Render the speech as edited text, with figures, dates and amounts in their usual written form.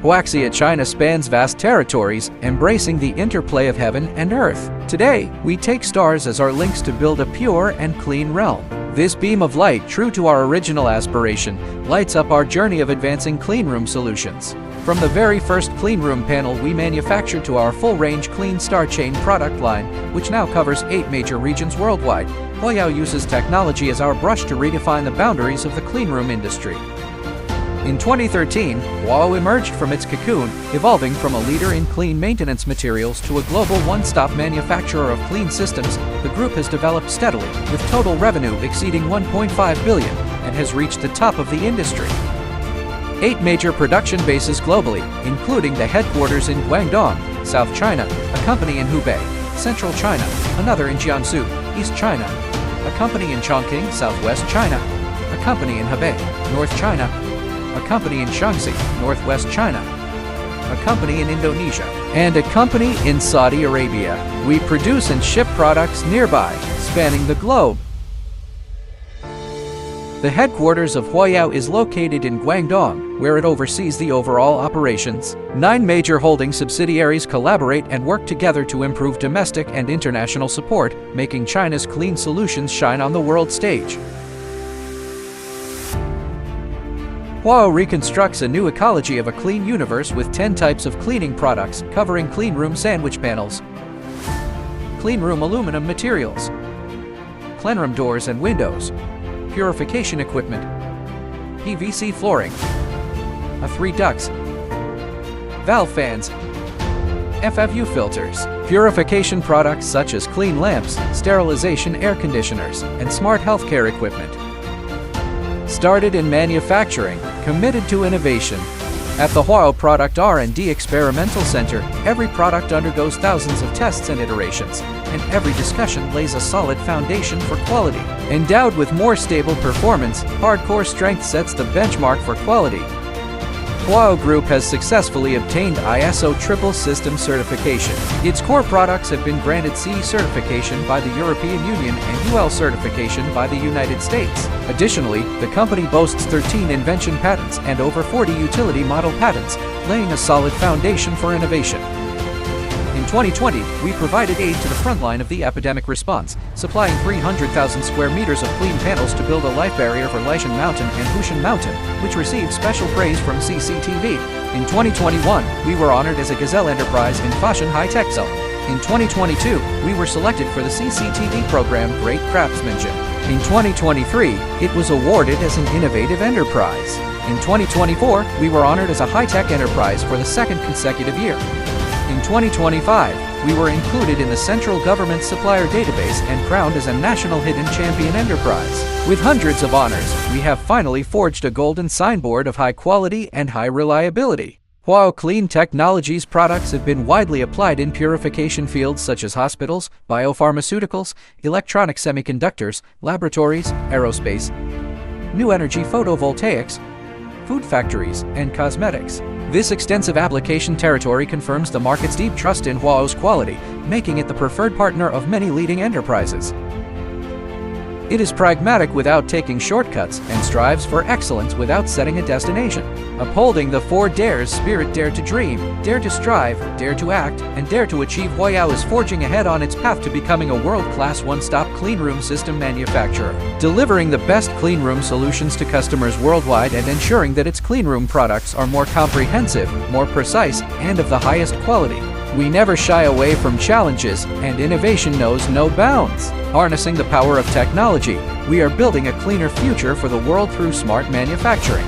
Huaxia China spans vast territories, embracing the interplay of heaven and earth. Today, we take stars as our links to build a pure and clean realm. This beam of light, true to our original aspiration, lights up our journey of advancing cleanroom solutions. From the very first cleanroom panel we manufactured to our full-range Clean Star Chain product line, which now covers 8 major regions worldwide, HUAAO uses technology as our brush to redefine the boundaries of the cleanroom industry. In 2013, HUAAO emerged from its cocoon, evolving from a leader in clean maintenance materials to a global one-stop manufacturer of clean systems. The group has developed steadily, with total revenue exceeding $1.5 billion, and has reached the top of the industry. 8 major production bases globally, including the headquarters in Guangdong, South China, a company in Hubei, Central China, another in Jiangsu, East China, a company in Chongqing, Southwest China, a company in Hebei, North China, a company in Shaanxi, Northwest China, a company in Indonesia, and a company in Saudi Arabia. We produce and ship products nearby, spanning the globe. The headquarters of HUAAO is located in Guangdong, where it oversees the overall operations. 9 major holding subsidiaries collaborate and work together to improve domestic and international support, making China's clean solutions shine on the world stage. HUAAO reconstructs a new ecology of a clean universe with 10 types of cleaning products, covering cleanroom sandwich panels, cleanroom aluminum materials, cleanroom doors and windows, purification equipment, PVC flooring, A3 ducts, valve fans, FFU filters, purification products such as clean lamps, sterilization air conditioners, and smart healthcare equipment. Started in manufacturing, committed to innovation. At the HUAAO Product R&D Experimental Center, every product undergoes thousands of tests and iterations, and every discussion lays a solid foundation for quality. Endowed with more stable performance, hardcore strength sets the benchmark for quality. HUAAO Group has successfully obtained ISO Triple System certification. Its core products have been granted CE certification by the European Union and UL certification by the United States. Additionally, the company boasts 13 invention patents and over 40 utility model patents, laying a solid foundation for innovation. In 2020, we provided aid to the front line of the epidemic response, supplying 300,000 square meters of clean panels to build a life barrier for Leishenshan Mountain and Huoshenshan Mountain, which received special praise from CCTV. In 2021, we were honored as a Gazelle Enterprise in Fashion High Tech Zone. In 2022, we were selected for the CCTV program Great Craftsmanship. In 2023, it was awarded as an Innovative Enterprise. In 2024, we were honored as a high-tech enterprise for the 2nd consecutive year. In 2025, we were included in the Central Government Supplier Database and crowned as a National Hidden Champion Enterprise. With hundreds of honors, we have finally forged a golden signboard of high quality and high reliability. HUAAO Clean Technologies products have been widely applied in purification fields such as hospitals, biopharmaceuticals, electronic semiconductors, laboratories, aerospace, new energy photovoltaics, food factories, and cosmetics. This extensive application territory confirms the market's deep trust in HUAAO's quality, making it the preferred partner of many leading enterprises. It is pragmatic without taking shortcuts and strives for excellence without setting a destination. Upholding the 4 dares spirit: dare to dream, dare to strive, dare to act, and dare to achieve, HUAAO is forging ahead on its path to becoming a world-class one-stop cleanroom system manufacturer, delivering the best cleanroom solutions to customers worldwide and ensuring that its cleanroom products are more comprehensive, more precise, and of the highest quality. We never shy away from challenges, and innovation knows no bounds. Harnessing the power of technology, we are building a cleaner future for the world through smart manufacturing.